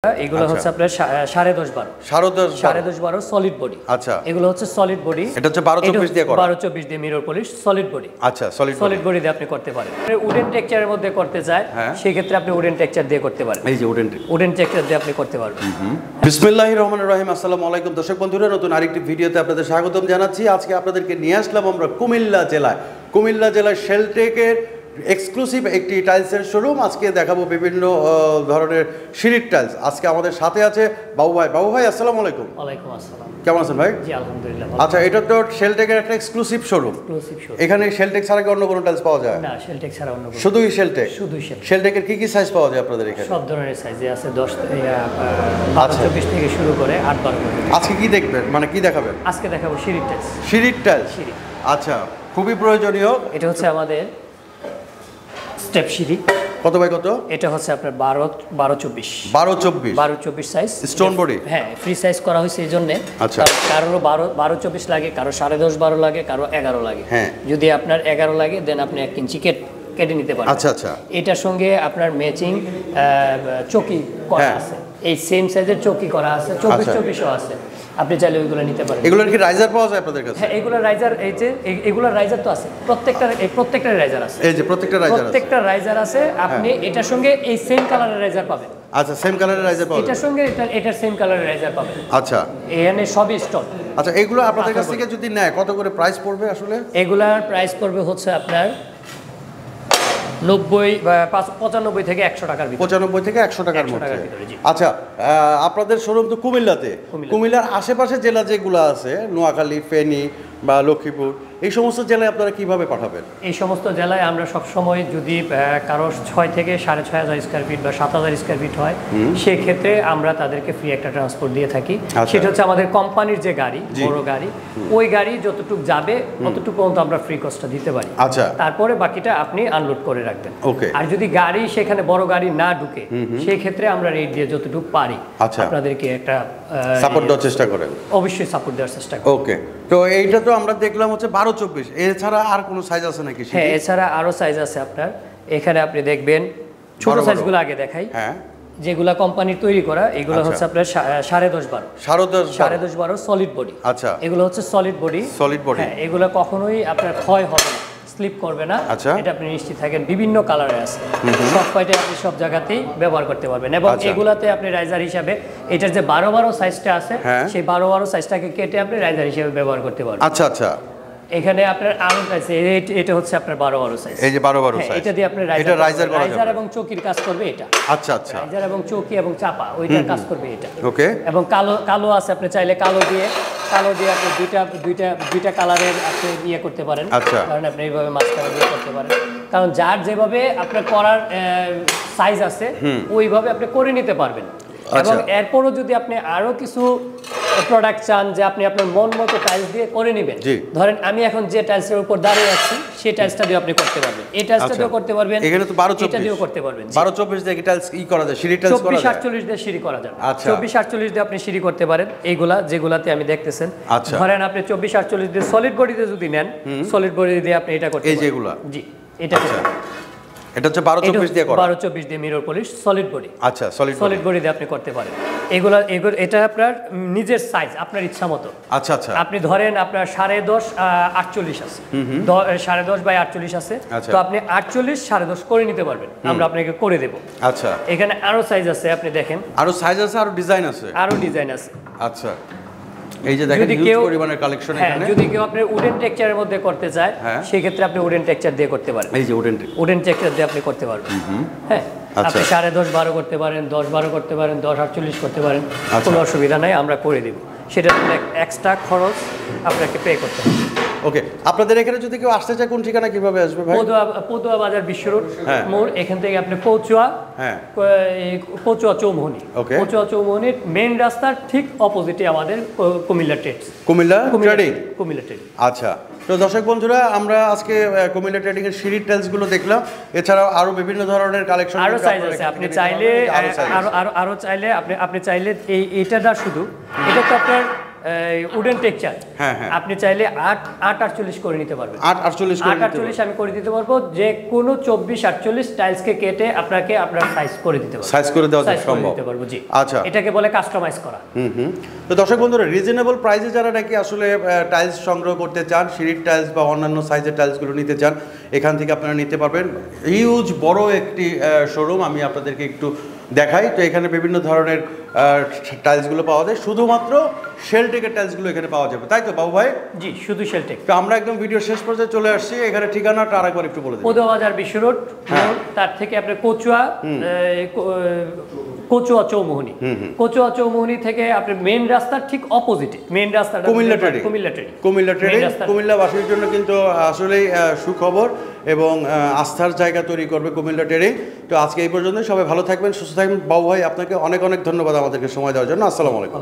এগুলো হচ্ছে আপনার 10.5 12 সলিড বডি। আচ্ছা, এগুলো হচ্ছে সলিড বডি। এটা হচ্ছে 12-24 দিয়ে করা, 12-24 দিয়ে মিরর পলিশ সলিড বডি। আচ্ছা, সলিড বডি দিয়ে আপনি করতে পারেন। উডেন টেক্সচারের মধ্যে করতে চায় সেই ক্ষেত্রে আপনি উডেন টেক্সচার দিয়ে করতে পারেন। এই যে উডেন টেক্সচার দিয়ে আপনি করতে পারবেন। বিসমিল্লাহির রহমানির রহিম। আসসালামু আলাইকুম দর্শক বন্ধুরা, নতুন আরেকটি ভিডিওতে আপনাদের স্বাগতম জানাচ্ছি। আজকে আপনাদেরকে নিয়ে আসলাম আমরা কুমিল্লা জেলায় শেলটেকের এক্সক্লুসিভ একটি টাইলসের শোরুম। আজকে দেখাবো বিভিন্ন ধরনের সিঁড়ির টাইলস। আজকে আমাদের সাথে আছে বাবু ভাই। আসসালামু আলাইকুম। ওয়ালাইকুম আসসালাম। কেমন আছেন ভাই? জি আলহামদুলিল্লাহ। আচ্ছা, এটা তো শেলটেকের একটা এক্সক্লুসিভ শোরুম। এখানে শেলটেক ছাড়া কি অন্য কোনো টাইলস পাওয়া যায়? না, শেলটেক ছাড়া অন্য কোনো। শুধুই শেলটেক। শেলটেকের কি সাইজ পাওয়া যায় আপনাদের এখানে? সব ধরনের সাইজে আছে, 12-24 থেকে শুরু করে 8-12 পর্যন্ত। আজকে কি দেখবেন, মানে কি দেখাবেন? আজকে দেখাবো সিঁড়ির টাইলস। সিঁড়ি। আচ্ছা, খুবই প্রয়োজনীয়। এটা হচ্ছে আমাদের স্টেপ সিঁড়ি। কত বাই কত? এটা হচ্ছে আপনার 12-24 সাইজ স্টোন বডি। হ্যাঁ, ফ্রি সাইজ করা হয়েছে এই জন্য। আচ্ছা, কারো 12-24 লাগে, কারো 10.5-12 লাগে, কারো 11 লাগে। হ্যাঁ, যদি আপনার 11 লাগে দেন আপনি 1 ইঞ্চি কেটে নিতে পারেন। আচ্ছা। এটার সঙ্গে আপনার ম্যাচিং চৌকি করা আছে, এই সেম সাইজের চৌকি করা আছে, 24-24ও আছে। আপনি চাইলে ওইগুলো নিতে পারেন। এগুলোর কি রাইজার পাওয়া যায় আপনাদের কাছে? হ্যাঁ, এগুলোর রাইজার, এই যে এগুলোর রাইজার তো আছে, প্রত্যেকটা রাইজার আছে। এই যে প্রত্যেকটা রাইজার আছে। আপনি এটার সঙ্গে এই সেম কালারের রাইজার পাবেন। আচ্ছা, সেম কালারের রাইজার পাবেন। এটার সঙ্গে এটার সেম কালারের রাইজার পাবেন। আচ্ছা, এখানে সবই স্টক। আচ্ছা, এগুলো আপনাদের কাছ থেকে যদি নেয় কত করে প্রাইস পড়বে আসলে? এগুলার প্রাইস পড়বে হচ্ছে আপনার 95 থেকে 100 টাকার ভিতরে। 95 থেকে 100 টাকার মধ্যে। আচ্ছা, আপনাদের শোরুম তো কুমিল্লাতে। কুমিল্লার আশেপাশে জেলা যেগুলো আছে, নোয়াখালী, ফেনী বা লক্ষ্মীপুর, এই সমস্ত জেলায় আপনারা কিভাবে পাঠাবেন? এই সমস্ত জেলায় আমরা সব সময় যদি কারো 6 থেকে 6,500 স্কয়ার ফিট বা 7,000 স্কয়ার ফিট হয়, সেই ক্ষেত্রে আমরা তাদেরকে ফ্রি একটা ট্রান্সপোর্ট দিয়ে থাকি। সেটা হচ্ছে আমাদের কোম্পানির যে গাড়ি, বড় গাড়ি, ওই গাড়ি যতটুকু যাবে ততটুকু পর্যন্ত আমরা ফ্রি কস্টটা দিতে পারি। আচ্ছা, তারপরে বাকিটা আপনি আনলোড করে রাখবেন। ওকে। আর যদি গাড়ি সেখানে বড় গাড়ি না ঢুকে, সেই ক্ষেত্রে আমরা রেট দিয়ে যতটুকু পারি আপনাদেরকে একটা সাপোর্ট দেওয়ার চেষ্টা করেন। অবশ্যই সাপোর্ট দেওয়ার চেষ্টা করি। ওকে। তো এইটা তো আমরা দেখলাম হচ্ছে 12-24, এছাড়া আর কোনো সাইজ আছে নাকি? হ্যাঁ, এছাড়া আরো সাইজ আছে আপনার। এখানে আপনি দেখবেন ছোট সাইজগুলো আগে দেখাই। হ্যাঁ, যেগুলা কোম্পানির তৈরি করা, এগুলো হচ্ছে আপনার 10.5-12 সলিড বডি। আচ্ছা, এগুলো হচ্ছে সলিড বডি। হ্যাঁ, এগুলো কখনোই আপনার ক্ষয় হবে না, স্লিপ করবে না। এটা আপনি নিশ্চিত থাকেন। বিভিন্ন কালারে আছে, সব কয়টা আপনি সব জায়গাতেই ব্যবহার করতে পারবেন। এবং এগুলাতে আপনি রাইজার হিসাবে এটার যে 12-12 সাইজটা আছে, সেই 12-12 সাইজটাকে কেটে আপনি রাইজার হিসেবে ব্যবহার করতে পারবেন। আচ্ছা। এখানে আপনার আরো আছে, এটা হচ্ছে আপনার 12-12 সাইজ। এই যে 12-12 সাইজ, এটা দিয়ে আপনি রাইজার এবং চৌকির কাজ করবে এটা। আচ্ছা, রাইজার এবং চৌকি এবং চাপা ওইটার কাজ করবে এটা। ওকে। এবং কালো আছে, আপনি চাইলে কালো দিয়ে আপনি দুইটা কালারের আপনি ইয়ে করতে পারেন। কারণ আপনি এইভাবে মাঝখানে দিয়ে করতে পারেন, কারণ যার যেভাবে আপনার করার সাইজ আছে ওইভাবে আপনি করে নিতে পারবেন। এবং এরপরও যদি আপনি আরো কিছু প্রোডাক্ট চান যে আপনি আপনার মন মতো টাইলস দিয়ে করে নেবেন, ধরেন আমি এখন যে টাইলসের উপর দাঁড়িয়ে আছি সেই টাইলসটা দিয়ে আপনি করতে পারবেন, এই টাইলসটা দিয়ে করতে পারবেন। এখানে তো 12-24 এটা দিয়েও করতে পারবেন। 12-24 দিয়ে টাইলস কি করা যায়? সিঁড়ি টাইলস করা যায়। 24-48 দিয়ে সিঁড়ি করা যাবে। 24-48 দিয়ে আপনি সিঁড়ি করতে পারেন। যেগুলাতে আমি দেখতেছেন, ধরেন আপনি 24-48 দিয়ে সলিড বডিতে যদি নেন, সলিড বডি দিয়ে আপনি এটা করতে পারবেন। এই যেগুলা, জি, এটা হচ্ছে 12-24 দিয়ে করা, 12-24 দিয়ে মিরর পলিশ সলিড বডি। আচ্ছা, সলিড বডি দিয়ে আপনি করতে পারেন। এটা আপনার নিজের সাইজ, আপনার ইচ্ছা মতো। আচ্ছা, আপনি ধরেন আপনার 10.5-48 আছে, 10.5/48 আছে, তো আপনি 48-10.5 করে নিতে পারবেন, আমরা আপনাকে করে দেব। আচ্ছা, এখানে আরো সাইজ আছে, আপনি দেখেন আরো সাইজ আছে, আরো ডিজাইন আছে। আচ্ছা, এই যে দেখেন হিউজ পরিমাণের কালেকশন এখানে। যদি কেউ আপনি উডেন টেক্সচারের মধ্যে করতে চায়, সেই ক্ষেত্রে আপনি উডেন টেক্সচার দিয়ে করতে পারেন। এই যে উডেন টেক্সচার দিয়ে আপনি করতে পারবেন। হ্যাঁ, আপনি 10.5-12 করতে পারেন, 10-12 করতে পারেন, 10-48 করতে পারেন, কোনো অসুবিধা নাই, আমরা করে দেব। সেটা এক্সট্রা খরচ আপনাকে পে করতে হবে। ওকে। আপনাদের এখানে যদি কেউ আসতে চায় কোন ঠিকানা কিভাবে আসবে ভাই? পদুয়া বাজার বিশ্ব রোড মোড়, এখান থেকে আপনি পৌঁছুয়া চৌমোহনীর মেইন রাস্তার ঠিক অপোজিটে আমাদের কুমিল্লা ট্রেড। আচ্ছা, তো দর্শক বন্ধুরা, আমরা আজকে কুমিল্লা ট্রেডিং এর সিঁড়ির টাইলসগুলো দেখলাম। এছাড়াও আরো বিভিন্ন ধরনের কালেকশন, আরো সাইজ আছে। আপনি চাইলে আপনি চাইলে এইটা না, শুধু এটা তো আপনার উডেন টেক্সচার, হ্যাঁ হ্যাঁ, আপনি চাইলে 8-48 করে নিতে পারবেন। 8-48 আমি করে দিতে পারবো, যে কোনো 24-48 টাইলসকে কেটে আপনাকে আপনার সাইজ করে দিতে পারবো, সাইজ করে দেওয়া সম্ভব। দিতে পারবো, জি। আচ্ছা, এটাকে বলে কাস্টমাইজ করা। তো দর্শক বন্ধুরা, রিজনেবল প্রাইসে যারা নাকি আসলে টাইলস সংগ্রহ করতে চান, সিঁড়ির টাইলস বা অন্যান্য সাইজের টাইলসগুলো নিতে চান, এখান থেকে আপনারা নিতে পারবেন। হিউজ বড় একটি শোরুম, আমি আপনাদেরকে একটু দেখাই। তো এখানে বিভিন্ন ধরনের টাইলসগুলো পাওয়া যায়, শুধুমাত্র শেলটেকের টাইলসগুলো এখানে পাওয়া যাবে, তাই তো বাবু ভাই? জি, শুধু শেলটেক। তো আমরা একদম ভিডিও শেষ পর্যায়ে চলে আসছি। এখানে ঠিকানাটা আরেকবার একটু বলে দিন। পদুয়াবাজার বিশ্ব রোড, তার থেকে আপনি কচুয়া চৌমুহনী থেকে আপনি মেইন রাস্তার ঠিক অপোজিটে, মেইন রাস্তাটা কুমিল্লাবাসীর জন্য কিন্তু আসলেই সুখবর এবং আস্থার জায়গা তৈরি করবে কুমিল্লা ট্রেডিং। তো আজকে এই পর্যন্ত, সবাই ভালো থাকবেন, সুস্থ থাকবেন। বাবু ভাই, আপনাকে অনেক অনেক ধন্যবাদ আমাদেরকে সময় দেওয়ার জন্য। আসসালামু আলাইকুম।